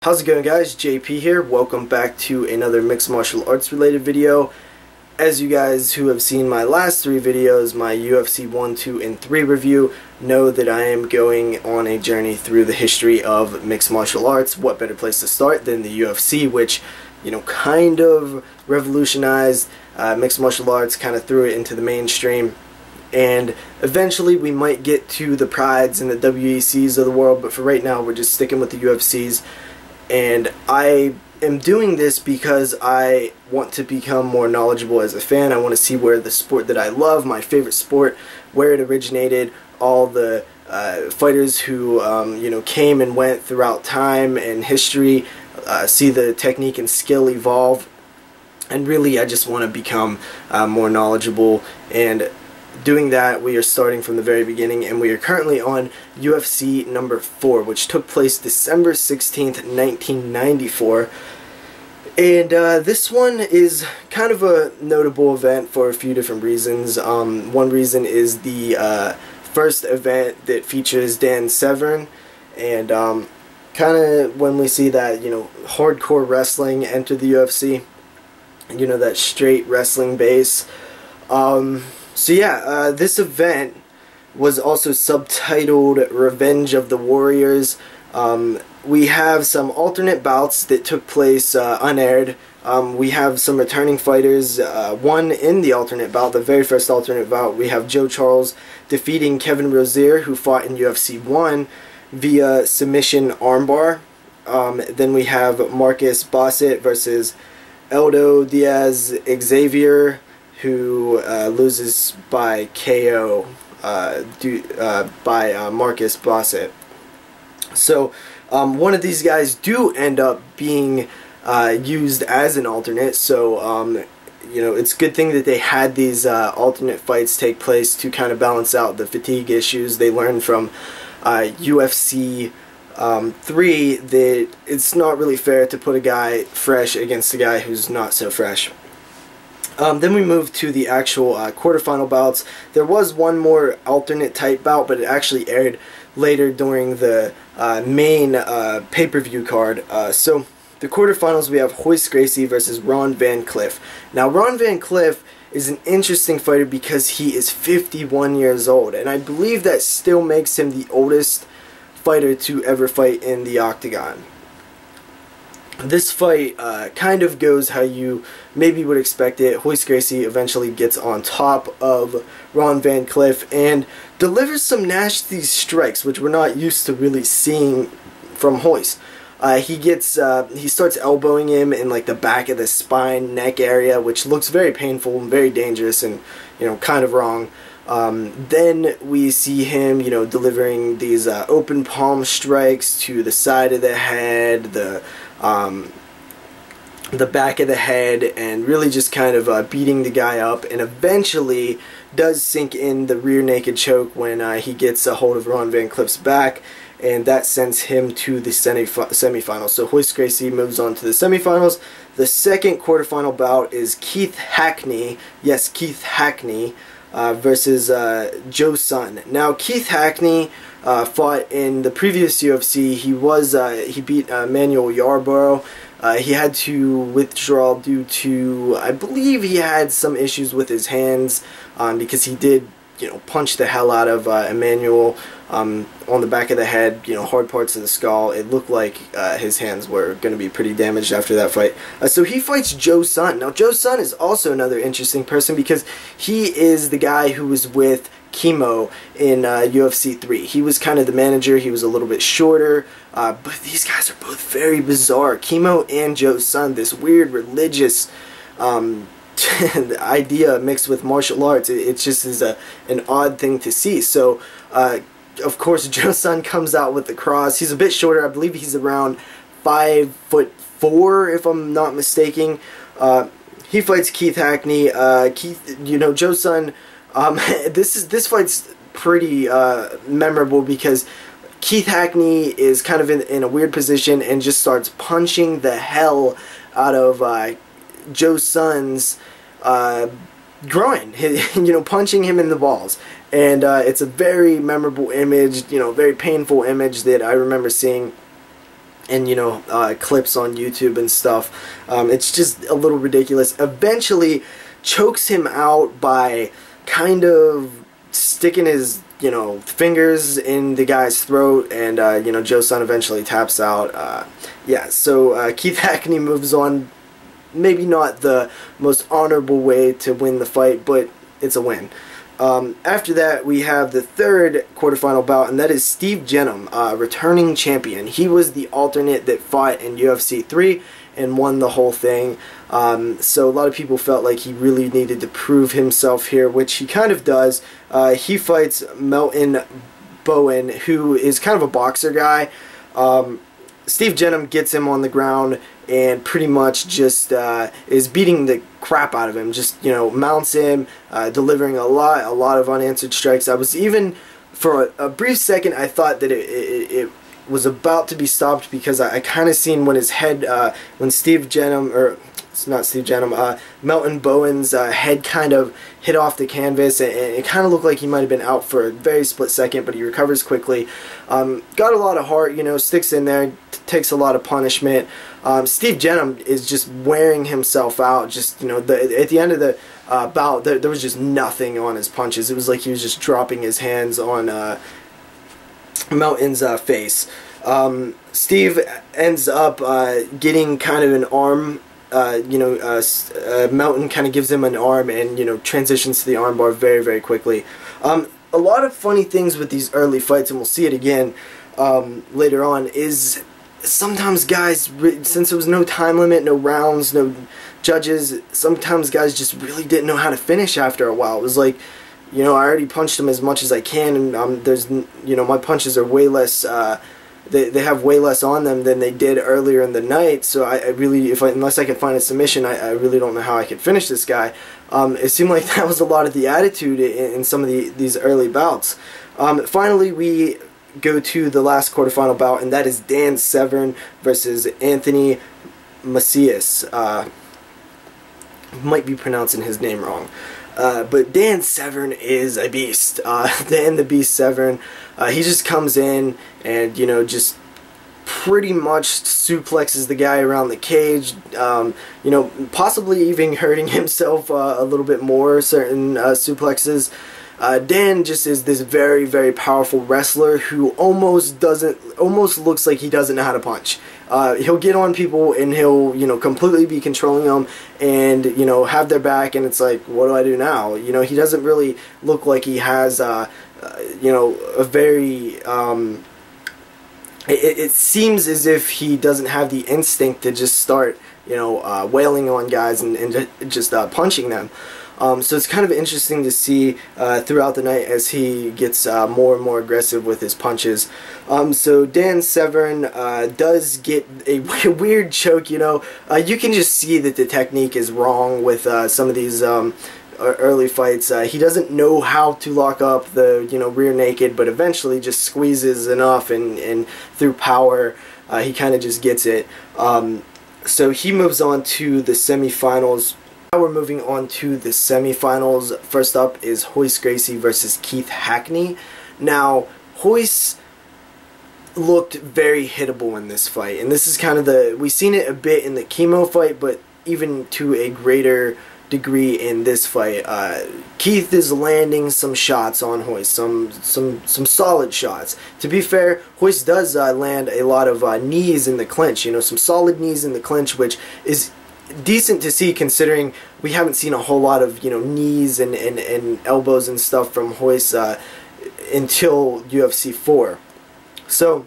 How's it going, guys? JP here. Welcome back to another mixed martial arts related video. As you guys who have seen my last three videos, my UFC 1, 2, and 3 review, know that I am going on a journey through the history of mixed martial arts. What better place to start than the UFC, which, you know, kind of revolutionized mixed martial arts, kind of threw it into the mainstream. And eventually we might get to the Prides and the WECs of the world, but for right now we're just sticking with the UFCs. And I am doing this because I want to become more knowledgeable as a fan. I want to see where the sport that I love, my favorite sport, where it originated, all the fighters who you know, came and went throughout time and history, see the technique and skill evolve. And really, I just want to become more knowledgeable. And doing that, we are starting from the very beginning, and we are currently on UFC number 4, which took place December 16th, 1994. And this one is kind of a notable event for a few different reasons. One reason is the first event that features Dan Severn, and kind of when we see that, you know, hardcore wrestling enter the UFC, you know, that straight wrestling base. So yeah, this event was also subtitled Revenge of the Warriors. We have some alternate bouts that took place unaired. We have some returning fighters. One in the alternate bout, the very first alternate bout, we have Joe Charles defeating Kevin Rozier, who fought in UFC 1 via submission armbar. Then we have Marcus Bassett versus Eldo Diaz Xavier, who loses by KO by Marcus Bassett. So one of these guys do end up being used as an alternate, so you know, it's a good thing that they had these alternate fights take place to kind of balance out the fatigue issues. They learned from UFC 3 that it's not really fair to put a guy fresh against a guy who's not so fresh. Then we move to the actual quarterfinal bouts. There was one more alternate type bout, but it actually aired later during the main pay-per-view card. So the quarterfinals, we have Royce Gracie versus Ron Van Cliff. Now, Ron Van Cliff is an interesting fighter because he is 51 years old, and I believe that still makes him the oldest fighter to ever fight in the octagon. This fight kind of goes how you maybe would expect it. Royce Gracie eventually gets on top of Ron Van Cliff and delivers some nasty strikes, which we're not used to really seeing from Royce. He starts elbowing him in like the back of the spine, neck area, which looks very painful and very dangerous, and, you know, kind of wrong. Then we see him, you know, delivering these open palm strikes to the side of the head, the back of the head, and really just kind of beating the guy up, and eventually does sink in the rear naked choke when he gets a hold of Ron Van Cliff's back, and that sends him to the semifinals. So Royce Gracie moves on to the semifinals. The second quarterfinal bout is Keith Hackney, yes, Keith Hackney, versus Joe Sun. Now, Keith Hackney fought in the previous UFC. He beat Manuel Yarborough. He had to withdraw due to, I believe he had some issues with his hands, because he did, you know, punch the hell out of Emmanuel on the back of the head, you know, hard parts of the skull. It looked like his hands were going to be pretty damaged after that fight. So he fights Joe Sun. Now, Joe Sun is also another interesting person because he is the guy who was with Chemo in UFC 3. He was kind of the manager. He was a little bit shorter, but these guys are both very bizarre. Chemo and Joe Sun, this weird religious idea mixed with martial arts. It just is an odd thing to see. So of course, Joe Sun comes out with the cross. He's a bit shorter. I believe he's around 5'4", if I'm not mistaken. He fights Keith Hackney. You know, Joe Sun. This fight's pretty memorable because Keith Hackney is kind of in a weird position and just starts punching the hell out of Joe Sun's groin, you know, punching him in the balls. And it's a very memorable image, you know, very painful image that I remember seeing. and clips on YouTube and stuff. It's just a little ridiculous. Eventually chokes him out by kind of sticking his fingers in the guy's throat, and Joe Son eventually taps out. Yeah, so Keith Hackney moves on. Maybe not the most honorable way to win the fight, but it's a win. After that, we have the third quarterfinal bout, and that is Steve Jenham, returning champion. He was the alternate that fought in UFC 3 and won the whole thing. So a lot of people felt like he really needed to prove himself here, which he kind of does. He fights Melton Bowen, who is kind of a boxer guy. Steve Jenham gets him on the ground and pretty much just is beating the crap out of him. Just mounts him, delivering a lot of unanswered strikes. I was even, for a brief second, I thought that it was about to be stopped, because I kind of seen when his head, when Steve Jenham, or it's not Steve Jenham, Melton Bowen's head kind of hit off the canvas, and it kind of looked like he might have been out for a very split second, but he recovers quickly. Got a lot of heart, sticks in there, takes a lot of punishment. Steve Jenham is just wearing himself out. Just at the end of the bout, there was just nothing on his punches. It was like he was just dropping his hands on Melton's face. Steve ends up getting kind of an arm. Melton kind of gives him an arm, and transitions to the armbar very, very quickly. A lot of funny things with these early fights, and we'll see it again later on, is sometimes guys, since there was no time limit, no rounds, no judges, sometimes guys just really didn't know how to finish after a while. It was like, I already punched him as much as I can, and there's, my punches are way less, they have way less on them than they did earlier in the night, so I really, unless I can find a submission, I really don't know how I could finish this guy. It seemed like that was a lot of the attitude in some of these early bouts. Finally, we go to the last quarterfinal bout, and that is Dan Severn versus Anthony Macias. Might be pronouncing his name wrong. But Dan Severn is a beast. Dan the Beast Severn, he just comes in and, just pretty much suplexes the guy around the cage, possibly even hurting himself a little bit more, certain suplexes. Dan just is this very, very powerful wrestler who almost looks like he doesn't know how to punch. He'll get on people and he'll, completely be controlling them and, have their back, and it's like, what do I do now? He doesn't really look like he has, a very, it seems as if he doesn't have the instinct to just start, wailing on guys and just punching them. So it's kind of interesting to see throughout the night as he gets more and more aggressive with his punches. So Dan Severn does get a weird choke. You can just see that the technique is wrong with some of these early fights. He doesn't know how to lock up the rear naked, but eventually just squeezes enough, and through power he kind of just gets it. So he moves on to the semifinals. Now we're moving on to the semifinals. First up is Royce Gracie versus Keith Hackney. Now, Royce looked very hittable in this fight, and this is kind of we've seen it a bit in the chemo fight, but even to a greater degree in this fight. Keith is landing some shots on Royce, some solid shots. To be fair, Royce does land a lot of knees in the clinch, some solid knees in the clinch, which is decent to see considering we haven't seen a whole lot of knees and elbows and stuff from Royce until UFC 4. So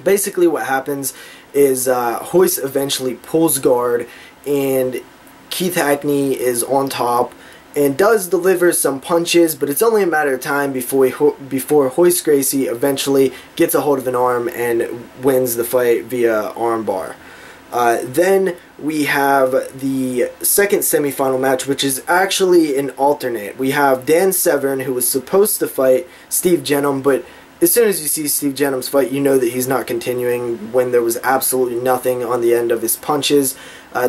basically what happens is Royce eventually pulls guard, and Keith Hackney is on top and does deliver some punches, but it's only a matter of time before Royce Gracie eventually gets a hold of an arm and wins the fight via armbar. Then we have the second semifinal match, which is actually an alternate. We have Dan Severn, who was supposed to fight Steve Jenham, but as soon as you see Steve Jenham's fight, you know that he's not continuing when there was absolutely nothing on the end of his punches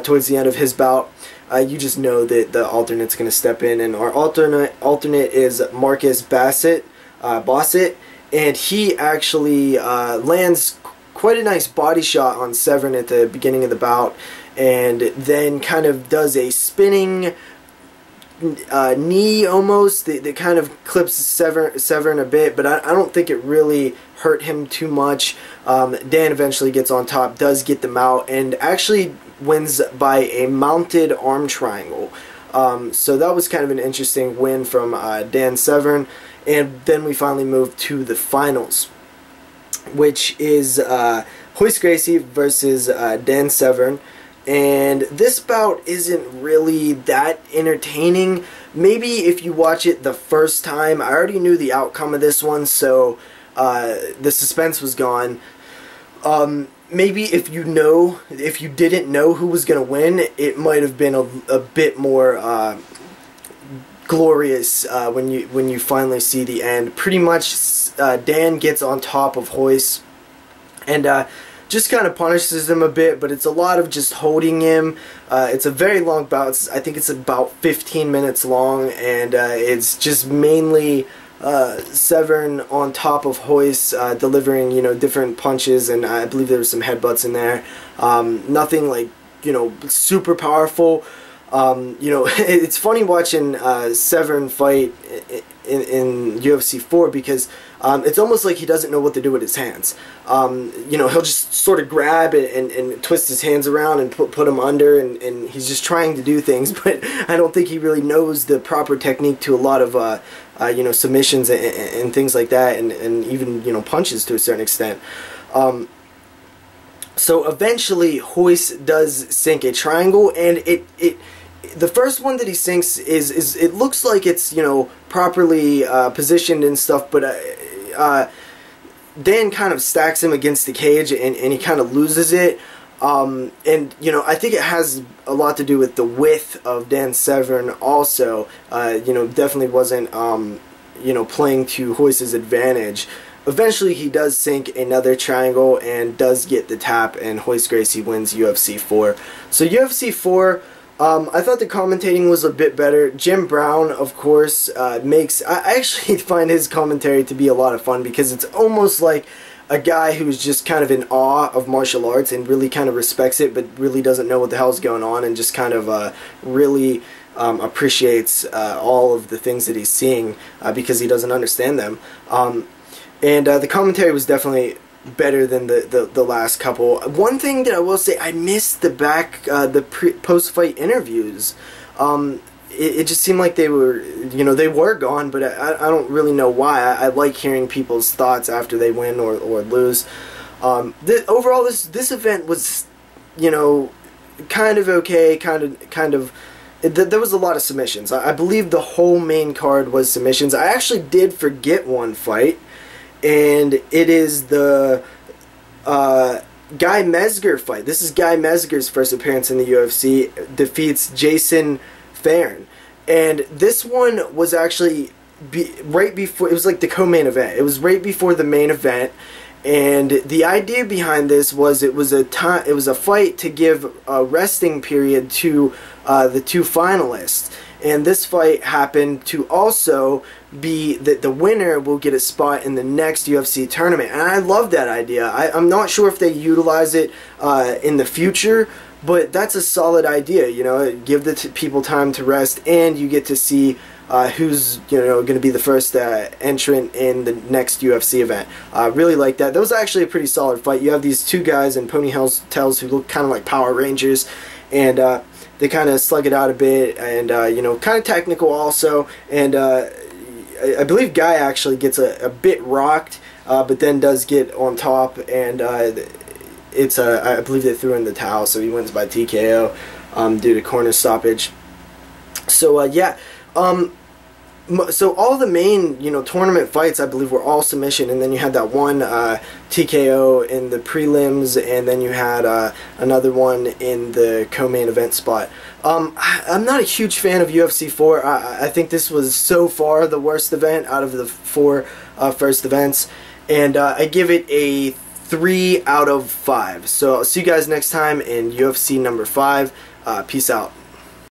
towards the end of his bout. You just know that the alternate's going to step in, and our alternate is Marcus Bassett, and he actually lands quite a nice body shot on Severn at the beginning of the bout, and then kind of does a spinning knee almost that kind of clips Severn a bit, but I don't think it really hurt him too much. Dan eventually gets on top, does get them out, and actually wins by a mounted arm triangle. So that was kind of an interesting win from Dan Severn. And then we finally move to the finals, which is Royce Gracie versus Dan Severn. And this bout isn't really that entertaining. Maybe if you watch it the first time, I already knew the outcome of this one, so the suspense was gone. Maybe if you didn't know who was going to win, it might have been a bit more glorious when you finally see the end. Pretty much Dan gets on top of Royce and just kind of punishes him a bit, but it's a lot of just holding him. It's a very long bout. I think it's about 15 minutes long, and it's just mainly Severn on top of Royce, delivering, different punches, and I believe there were some headbutts in there. Nothing like, super powerful. It's funny watching Severn fight in UFC 4 because it's almost like he doesn't know what to do with his hands. He'll just sort of grab and twist his hands around and put them under, and he's just trying to do things, but I don't think he really knows the proper technique to a lot of submissions and things like that, and even punches to a certain extent. So eventually Royce does sink a triangle, and the first one that he sinks is it looks like it's properly positioned and stuff, but Dan kind of stacks him against the cage, and he kind of loses it. And I think it has a lot to do with the width of Dan Severn also. Definitely wasn't playing to Royce's advantage. Eventually he does sink another triangle and does get the tap, and Royce Gracie wins UFC 4. So UFC 4, I thought the commentating was a bit better. Jim Brown, of course, I actually find his commentary to be a lot of fun because it's almost like a guy who's just kind of in awe of martial arts and really kind of respects it, but really doesn't know what the hell's going on, and just kind of really appreciates all of the things that he's seeing because he doesn't understand them. And the commentary was definitely better than the last couple. One thing that I will say, I missed the post-fight interviews. It just seemed like they were, they were gone, but I don't really know why. I like hearing people's thoughts after they win or lose. Overall, this event was, kind of okay, there was a lot of submissions. I believe the whole main card was submissions. I actually did forget one fight, and it is the Guy Mezger fight. This is Guy Mezger's first appearance in the UFC. Defeats Jason Farron. And this one was actually right before, it was like the co-main event. It was right before the main event. And the idea behind this was it was a fight to give a resting period to the two finalists. And this fight happened to also be that the winner will get a spot in the next UFC tournament. And I love that idea. I'm not sure if they utilize it in the future, but that's a solid idea. Give the people time to rest, and you get to see who's going to be the first entrant in the next UFC event. Really like that. That was actually a pretty solid fight. You have these two guys in ponytails who look kind of like Power Rangers, and they kind of slug it out a bit, and kind of technical also. And I believe Guy actually gets a bit rocked, but then does get on top, and I believe they threw in the towel, so he wins by TKO due to corner stoppage. So yeah. So all the main, tournament fights, I believe, were all submission, and then you had that one TKO in the prelims, and then you had another one in the co-main event spot. I'm not a huge fan of UFC 4. I think this was so far the worst event out of the four first events, and I give it a 3 out of 5. So I'll see you guys next time in UFC number 5. Peace out.